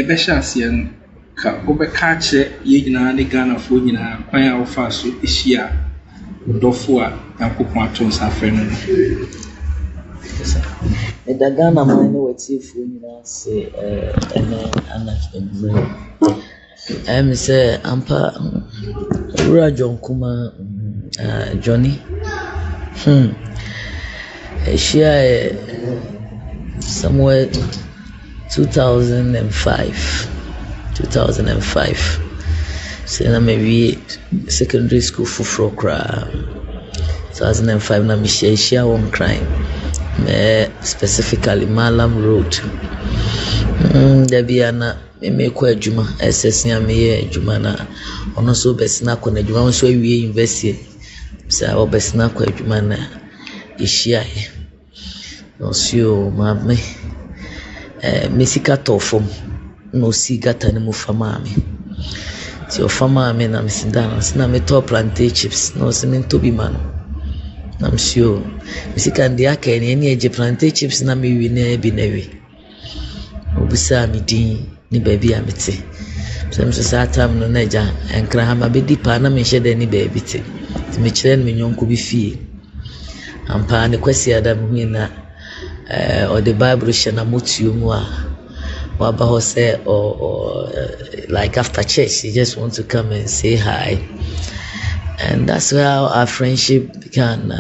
ye beshasian ka obekache ye nyina ne Ghana fo nyina kwan a ofa so ehia dofo a yakopon aton sa afre no the Ghana man no wati fo nyina say anach say ampa Ura John Kumah Johnny Asia somewhere 2005 so na maybe secondary school for kra 2005 na Asia one crime specifically Malam Road there be ana me ko adwuma SS ya me adwuma na ono so besina ko na adwuma so awie university sa obesina ko adwuma na Asia no sio mame mesika tofom no sigata ne mu fama me ti o fama me na mesinda na me top plantain chips no se me to bi man na msio mesika ndia ka ne eje plantain chips na me wi na bi na wi obusa mi din ni baby amete so sa tam no naja enkra ha ma be dipa na me hye de ni baby te me kire no me nyonko bi fie ampa ne kwasi adam hu na or the Bible shana mutu mu a waba ho say or like after church you just want to come and say hi, and that's how our friendship began.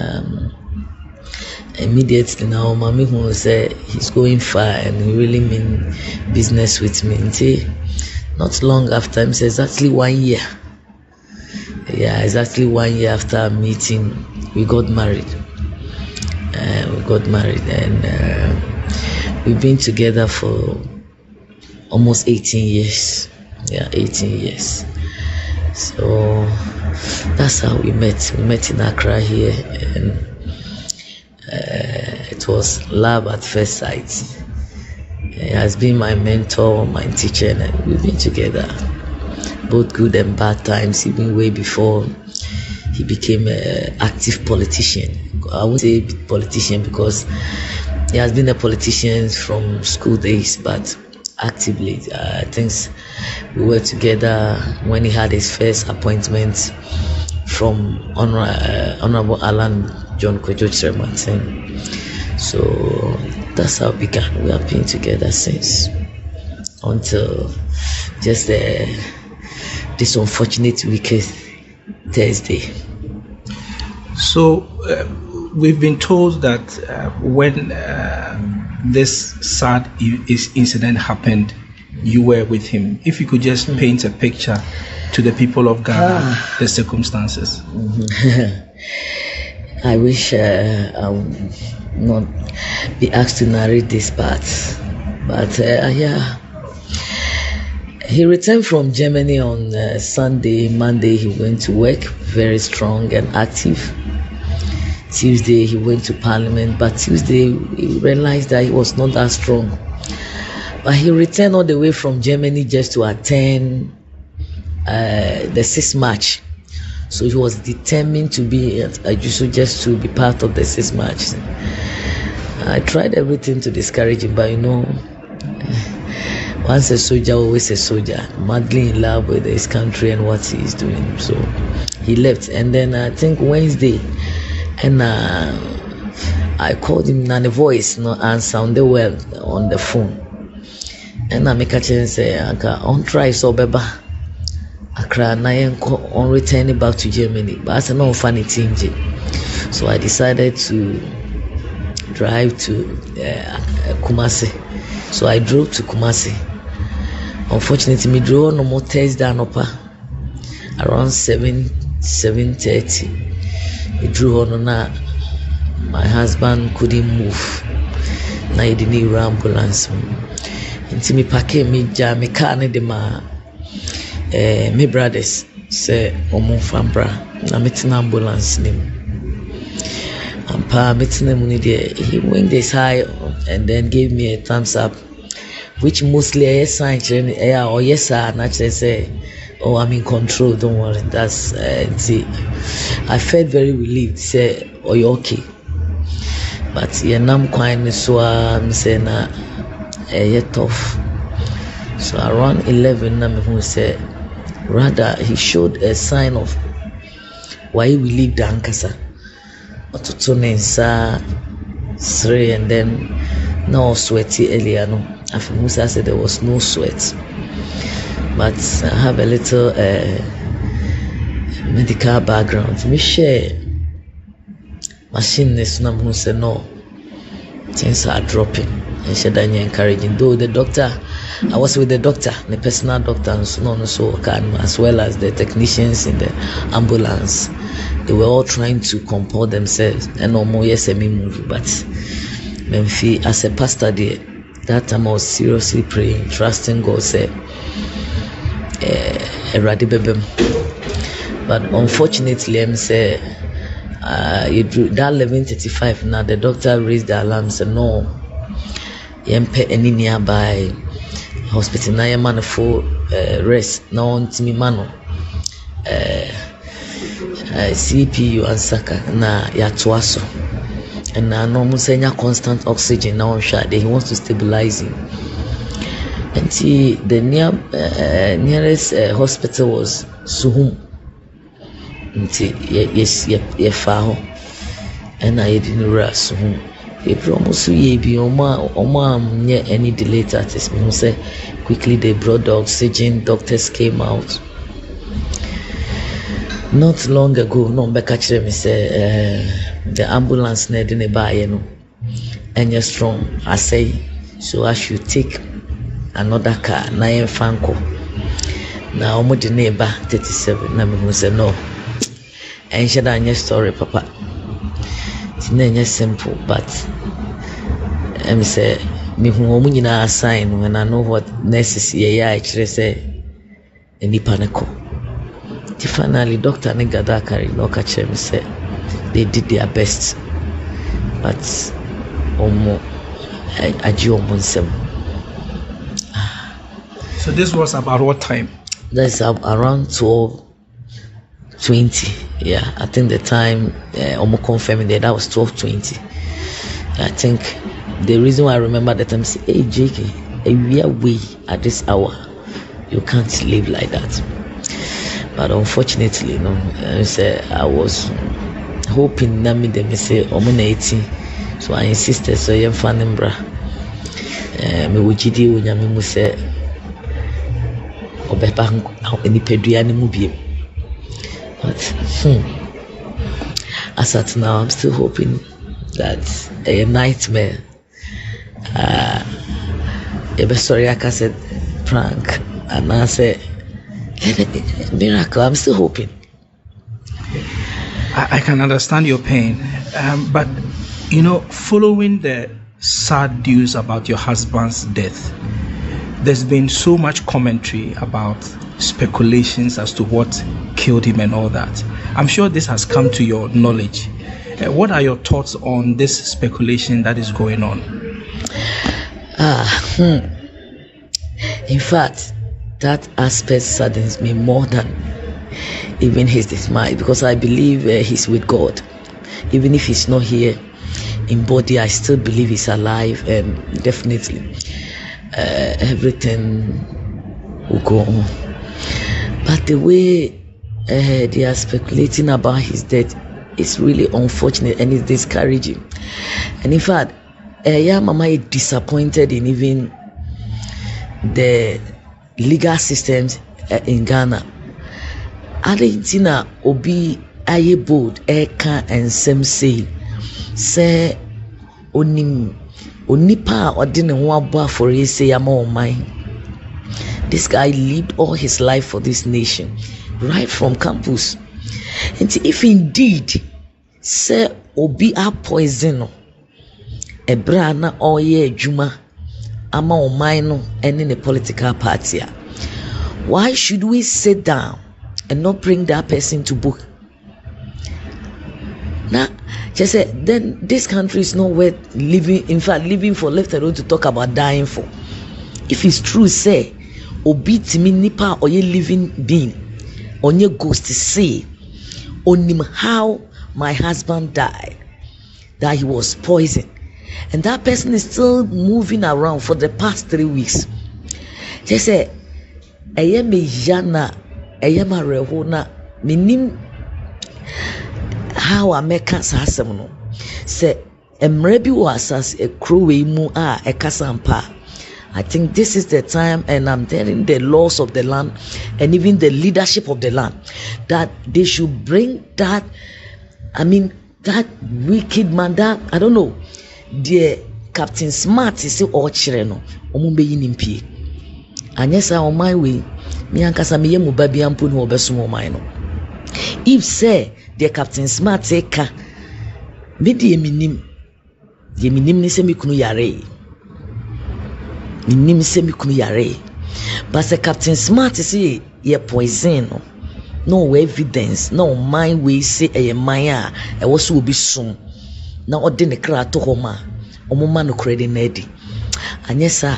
Immediately now mommy who say he's going far and he really mean business with me. Until not long after, it's exactly 1 year. Yeah, exactly 1 year after our meeting, we got married. And we've been together for almost 18 years. Yeah, 18 years. So that's how we met. We met in Accra here, and it was love at first sight. He has been my mentor, my teacher, and we've been together, both good and bad times, even way before he became an active politician. I won't say politician because he has been a politician from school days, but actively, I think we were together when he had his first appointment from Honorable Alan John Kumah Martin. So that's how it began. We have been together since, until just this unfortunate weekend, Thursday. So we've been told that when this sad incident happened, you were with him. If you could just paint a picture to the people of Ghana, the circumstances. I wish I would not be asked to narrate this part, but yeah. He returned from Germany on Sunday. Monday he went to work, very strong and active. Tuesday he went to Parliament, but Tuesday he realized that he was not that strong. But he returned all the way from Germany just to attend the 6th March. So he was determined to be at Ajuso just to be part of the 6th March. I tried everything to discourage him, but you know, once a soldier, always a soldier, madly in love with his country and what he is doing. So he left, and then I think Wednesday, and I called him and the voice no answer on the well on the phone, and I make a chance say, "On try so beba, Accra na yenko on returning back to Germany." But I said no funny thing, so I decided to drive to Kumasi. So I drove to Kumasi. Unfortunately, me drove no more Thursday anopa around 7:30. I drove on na my husband couldn't move. Na he didn't need ambulance. Until me pack me jam me car ne de ma me brothers say omo fambra na metin ambulance nim. Ampa metin mu ni de he went this high and then gave me a thumbs up, which mostly a sign or yes sir, and actually say, oh, I'm in control, don't worry. That's I felt very relieved, say, oh, you're okay. But yeah, nam quite so I'm saying you're tough. So around 11, na me who said rather he showed a sign of why we leave the ankasa. Ototonensa three, and then now sweaty earlier. No, after Musa said there was no sweat, but I have a little medical background. Me share machine this na who said no, things are dropping. And she didn't encouraging. Though the doctor, I was with the doctor, the personal doctor, and so on, so can, as well as the technicians in the ambulance. They were all trying to comport themselves and no more semi movie. But Memphis, as a pastor there, that time I was seriously praying, trusting God, say, but unfortunately, I'm say, that 11:35 now, the doctor raised the alarm, said no. Yempe any nearby hospital na yemano for rest na ontimi mano CPU ansaka na yatoaso and na no musenya constant oxygen na on shade. He wants to stabilize him. And the nearest hospital was Suhum. Yes, ye faho and I didn't rush Suhum. Almost any delay artist. Me say quickly they brought the oxygen. Doctors came out. Not long ago, no back actually me say the ambulance need in a buy, you know, and you're strong. I say so I should take another car. Na yen fanko. Na omo the neighbor 37. Na me say no. And she done story, papa. It's simple, but I say me who na sign when I know what necessary. I actually say any panico. Finally, doctor Negada carry no catch me say they did their best, but So this was about what time? That's around 12:20. Yeah, I think the time almost confirming that was 12:20. I think the reason why I remember that time say, hey JK, we are way at this hour. You can't live like that. But unfortunately, I was hoping that me them say I'm 80. So I insisted. So I'm fanning bra. Me wujidi unyami mu say obepa any peduani mu biem. But as at now, I'm still hoping that a nightmare. Sorry, I said prank, and I said miracle. I'm still hoping. I can understand your pain, but following the sad news about your husband's death, there's been so much commentary about speculations as to what killed him and all that. I'm sure this has come to your knowledge. What are your thoughts on this speculation that is going on? In fact, that aspect saddens me more than even his dismay, because I believe he's with God. Even if he's not here in body, I still believe he's alive, and definitely everything will go on. But the way they are speculating about his death is really unfortunate and it's discouraging. And in fact, Mama is disappointed in even the legal systems in Ghana. Argentina obi aye bold eka and some say onipa odine ho abo for say ama mine. This guy lived all his life for this nation, right from campus. And if indeed say obi a poison ebra na oye adwuma ama omai no any the political party, why should we sit down and not bring that person to book? Now, just say then this country is not worth living. In fact, living for, left alone to talk about dying for. If it's true, say obi timi nipa or ye living being on your ghost to say on him how my husband died, that he was poisoned, and that person is still moving around for the past 3 weeks. Just say ɛyɛ me yana ɛyɛ ma reho na menim how I make us asɛm no sɛ mmerɛ bi wɔ asase ekuro wei mu a ɛkasa mpa. I think this is the time, and I'm telling the laws of the land and even the leadership of the land that they should bring that, that wicked man, that, I don't know, the Captain Smart is all chireno, omumbe inimpi. Anyesa on my way, me ankasa me yemu babi ampun ho besumo mine. If say the Captain Smart take me di eminim ni se mi kunu yare. Minim se mi kunu yare. But the Captain Smart say ye poison no evidence, no mind we say a maya, I was will be soon. Now or didn't cry to homa, omoma no credit nedi. And yes, sir,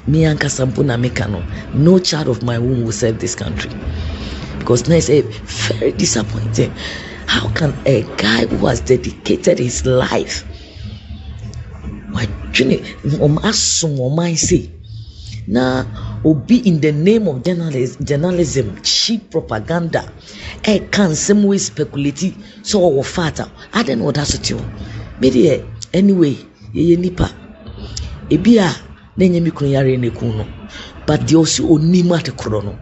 me and Casampuna Mekano, no child of my womb will serve this country. Because now it's very disappointing. How can a guy who has dedicated his life, my say, now be in the name of journalism, cheap propaganda, can some way speculate so or fatter. I don't know what that's to you. Maybe anyway, ye nipa. Ebia nenye mikunu yare ne kuno. But the also onima te krono.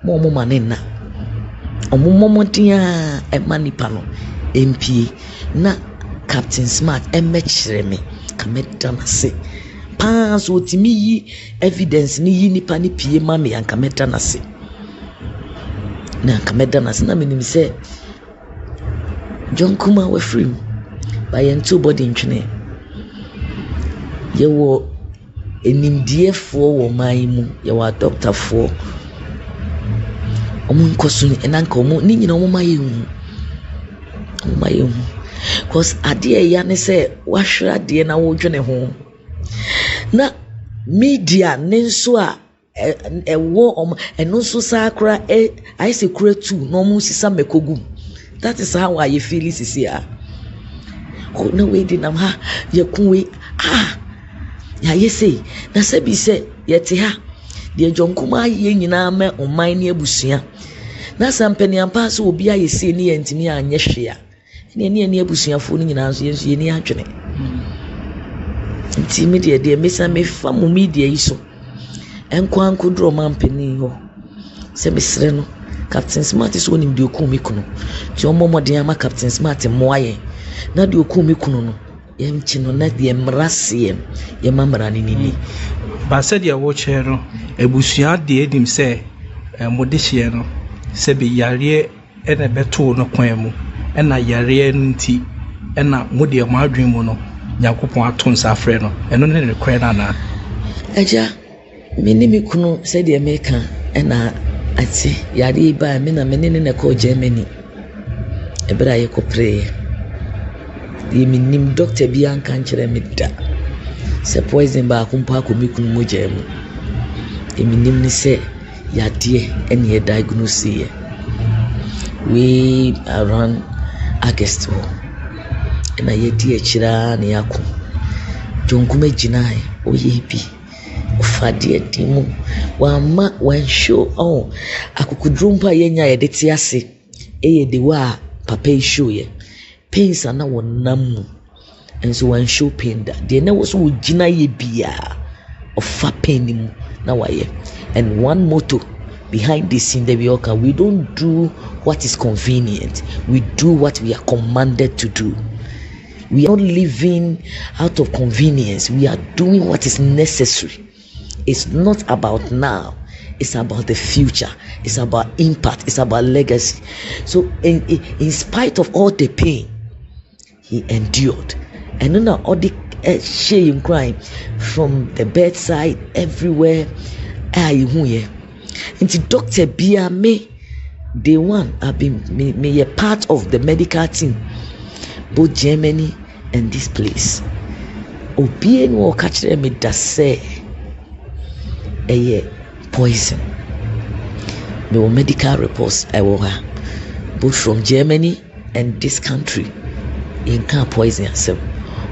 Momo manena. Omomo tia e manipa no. MP na Captain Smart emechire me. Kameta na se. Pans otimi yi evidence ni yi nipa ni pie ma me ankameta na se. Na ankameta na se na menim se John Kumah we free by two body ntwene. Ye wo enimdiefo wo man mu, ye wa doctor fo. Omo nkoso ni enanka omo ni nyina omo maye hu. Omo maye hu. Cause ade ya ne se wahwera de na wo dwene ho. Na media nenso a ewo omo eno so sakra I say kura too no omo sisa mekogu. That is how I feel this here. Oh no way dinam ha ye kunwe ya ye say na se bi se ye te ha de John Kumah ye nyina ma oman ne abusua na sampani ampa so obi a ye say ne yentimi anye hwe a ne abusuafo ne nyina so ye ni adwene nti media de mesa me fa mo media yi so enkwanko dro mampani ho se mesre no Captain Smart is one in the okumi kuno ti omomo de ama Captain Smart moaye na de okumi kuno no yem chino na de mrasiem yem amra ni ni ba said ya wo chero ebusua de edim se modehie no se be yare ene beto no kwan mu ena yare nti ena mode ma adwen mu no yakopon aton sa frɛ no eno ne ne kwan na aja minimi kuno said the American ena ati yare ba me na menene ne ko Germany ebra ye ko pray ye minim doctor bi anka nkyere me da se poison ba akompa ko mikunu mo jemu ye minim ni se yade ene ye diagnose ye we around August na ye di akira na yako John Kumah ginai oye bi ofade adimu wama wan show akukudrumpa yenya ye de tiase eye de wa papa show ye pains ana wonam enso wan show pain da de na wo so gina ye bia ofa pain mu na waye. And one motto behind this scene that we don't do what is convenient, we do what we are commanded to do. We are not living out of convenience, we are doing what is necessary. It's not about now, it's about the future, it's about impact, it's about legacy. So in spite of all the pain he endured, and then all the shame crying from the bedside everywhere, into Dr. Bia me day one I've been me a part of the medical team, both Germany and this place. Obien will catch them with that say a poison. No medical reports I will have both from Germany and this country in can poison yourself.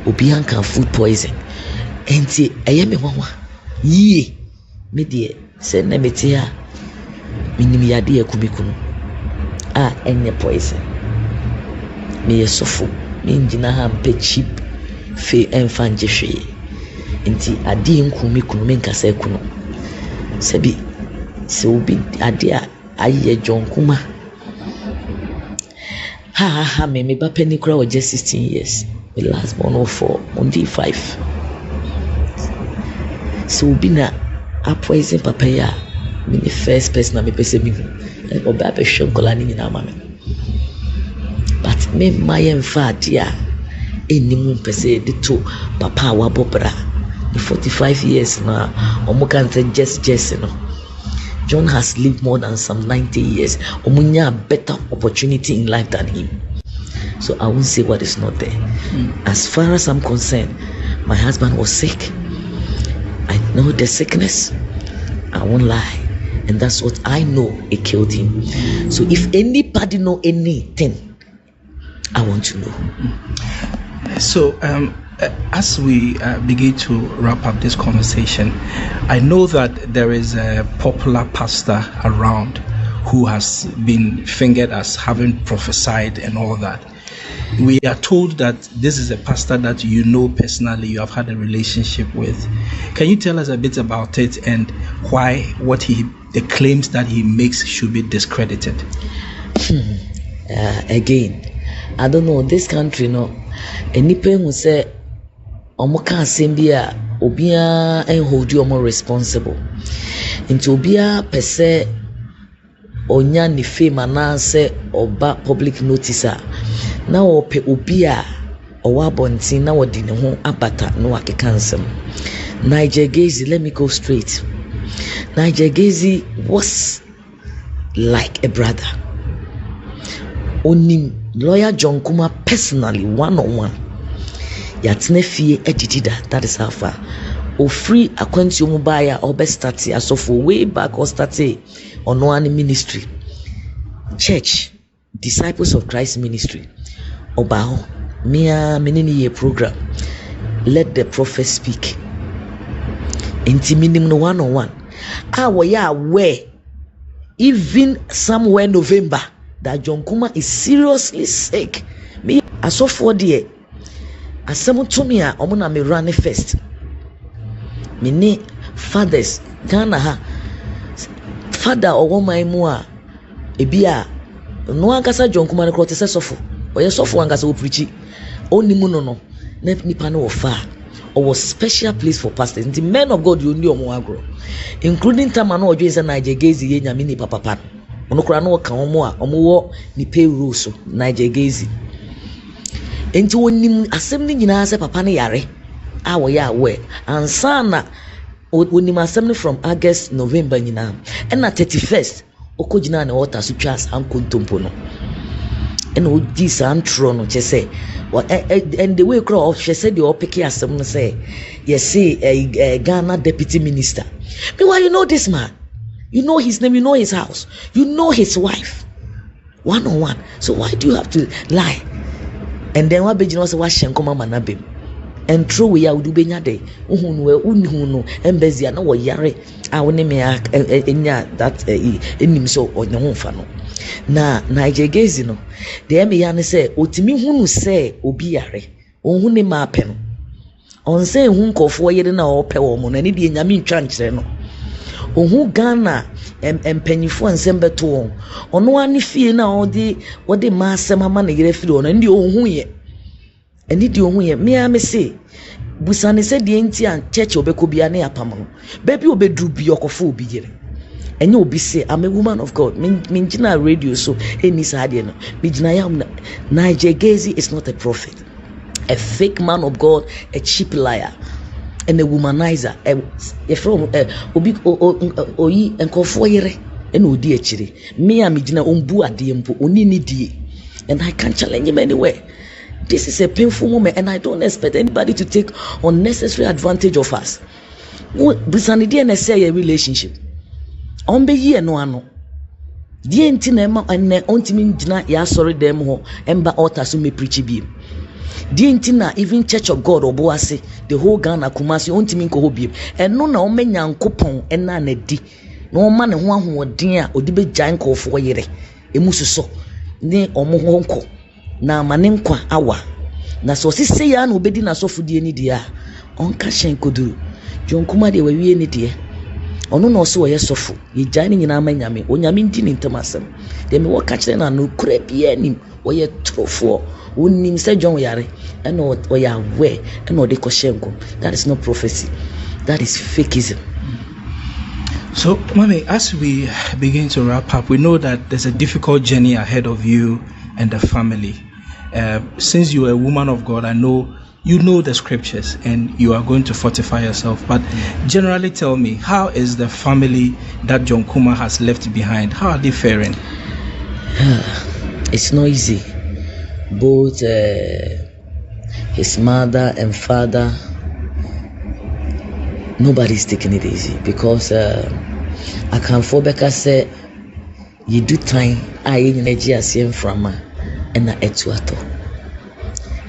Obien can food poison. And see I am a mama. Ye Medi say na meti a minim yade yakubikunu enye poison me yesofo me ngina ha mpe cheap fe emfa njehwe nti ade nkumi kunu me nkasa ekunu sebi se obi ade a aye John Kumah ha me ba penny kura was just 16 years the last born of 4 on D5 so obi na a poison papa ya me the first person na me pese mi oba be hwe nkola ni nyina ma me but me my emfa ade a enimu pese de to papa wa bobra the 45 years na omo kan say just no John has lived more than some 90 years. Omunya a better opportunity in life than him. So I won't say what is not there. As far as I'm concerned, my husband was sick. I know the sickness. I won't lie. And that's what I know, it killed him. So if anybody know anything, I want to know. So as we begin to wrap up this conversation, I know that there is a popular pastor around who has been fingered as having prophesied and all that. We are told that this is a pastor that you know personally, you have had a relationship with. Can you tell us a bit about it and why the claims that he makes should be discredited? Again, I don't know, this country, no, anyone who say omoka asembia obia hold you more responsible into obia pese onya ni fame ananse oba public notice na ope obia owa bontin na wodi ne ho abata no akeka nsem. Niger Gazi, let me go straight. Niger Gazi was like a brother. Onim lawyer John Kumah personally, one-on-one. Yatne fie edidida, that is how far. O free akwanti omubaya obe start as of way back or start on one ministry. Church, Disciples of Christ ministry. Obaho, mia menini ye program. Let the prophet speak. Inti minim no one-on-one. Waya where even somewhere November that John Kumah is seriously sick. Me as of 4 day. Asemu to me a omo na me run first. Me ne fathers Ghana ha father owo man mu a ebi a no ankasa John Kumah ne krote se sofo. Oye sofo ankasa o preach. Onimu no na nipa no ofa. Or special place for pastors. The men of God you only omo agro. Including time na ojo say Niger Gazi ye nyame ni papa. Ono kura no ka omo a omo wo ni payroll so Niger Gazi. Enti wonim asem ni nyina se papa ne yare a wo ya we ansa na wonim asem ni from August November nyina and na 31st okogina na water so twas ankontompo no and o di santro no che say and the way crow she said the opiki asem no say yes say Ghana deputy minister. Me why you know this man? You know his name, you know his house, you know his wife. One-on-one. So why do you have to lie? And then what Bejino was washing come manabim. And true we are do benya day. Unhuno embezia no yare. I will name that enim so or no fano. Na Niger Gazi no. The Emian say, Otimi hunu say obiare. Ohune ma pen. On say hunko for yet na or pewomon and the yamin tranche no. Ohu Ghana empanyifo nsem to ono ani fie na odi masem ama na yere fie ono ndi ohu ye eni di ohu ye me say busane se die nti an church obeko bia na yapam no baby obedru bi okofo obi yere enye obi say I'm a woman of God min gina radio so eni sa de no mi gina yam Niger Gazi is not a prophet, a fake man of God, a cheap liar and a womanizer, from obi oyi enkofo yere and odi echire me am gina ombu ade mpo oni ni die, and I can't challenge him anywhere. This is a painful moment and I don't expect anybody to take unnecessary advantage of us. Bisani die na say a relationship ombe ye no ano die nti na ma ene ontimi gina ya sorry dem ho emba altar so me preach bi Dientina even Church of God oboase the whole Ghana Kumasi ontimi nko hobiem eno na omenya nkopon ena na di na oma ne ho ahoden a odi be gyan nkofo yere emususo ne omo ho nko na amane nkwa awa na so sise ya na obedi na sofudie ni dia onka hyen koduru John Kumah de wawie ni de ono na so ye sofo ye gyan ni nyina amanyame onyame ndi ni ntamasem de me wo ka kire na no kura bia nim wo ye trofo unim say John yare and or ya aware and or de koshenko. That is not prophecy, that is fakeism. So mommy, as we begin to wrap up, we know that there's a difficult journey ahead of you and the family. Since you are a woman of God, I know you know the scriptures and you are going to fortify yourself, but generally tell me, how is the family that John Kumah has left behind? How are they faring? It's not easy. Both his mother and father, nobody's taking it easy because I can't for Becca say you do time I energy as from and etuato.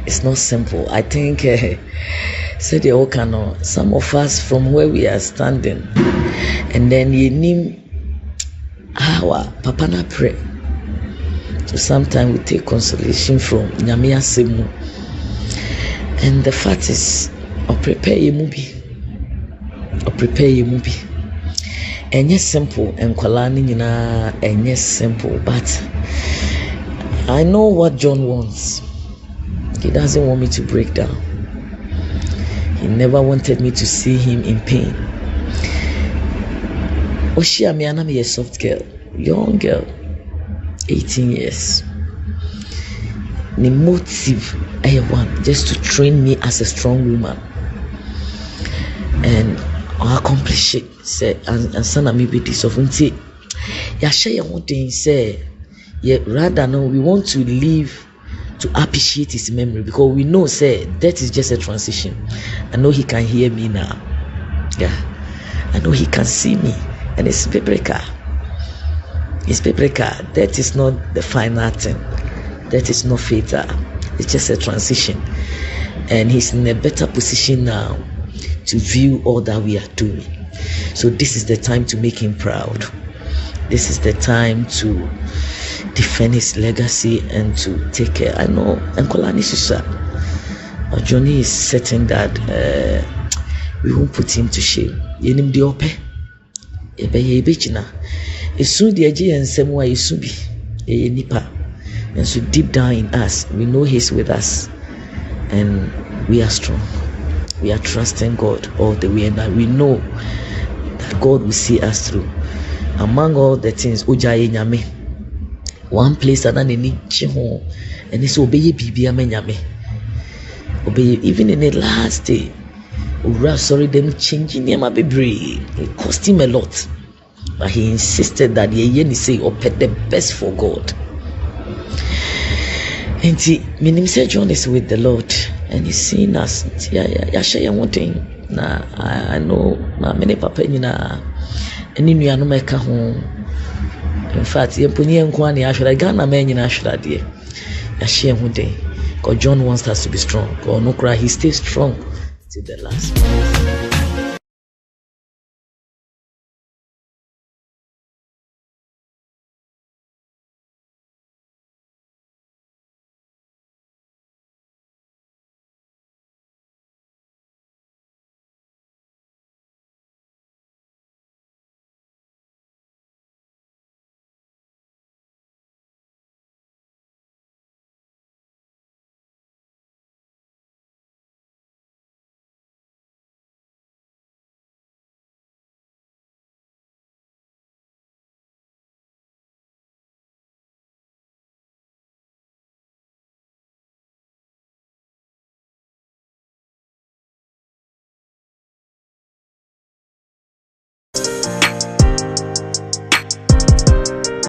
It's not simple. I think said the Okano, some of us from where we are standing, and then you name our papa na pray. So sometimes we take consolation from Nyamia Semu. And the fact is, or prepare your movie. And yes, simple and Kwalani, and yes, simple. But I know what John wants. He doesn't want me to break down. He never wanted me to see him in pain. Oshia Miana me a soft girl, young girl. 18 years. The motive I want just to train me as a strong woman, and I accomplish it. Say and son me be this of until ya share one thing say yeah rather no we want to live to appreciate his memory because we know say that is just a transition. I know he can hear me now. Yeah, I know he can see me, and it's paprika. It's paprika. That is not the final thing. That is not fatal. It's just a transition. And he's in a better position now to view all that we are doing. So this is the time to make him proud. This is the time to defend his legacy and to take care. I know Nkolani Susa, Johnny is certain that we won't put him to shame. Yenim di ope. Ebe yebechina. Esu di eje ensemu a esu bi eye nipa, and so deep down in us we know he's with us and we are strong. We are trusting God all the way, and that we know that God will see us through. Among all the things ojaye nyame, one place that any chiho and it's obey bibi ame nyame. Obey even in the last day. Sorry them changing him a baby. It cost him a lot. But he insisted that he say open the best for God. And he meaning say John is with the Lord and he's seeing us. Yeah, share one thing. Nah, I know many papa any new no make home. In fact, you put in Kwani, I should have gone a man in Ashra. Yeah, share one day. Because John wants us to be strong. God no cry, he stays strong till the last.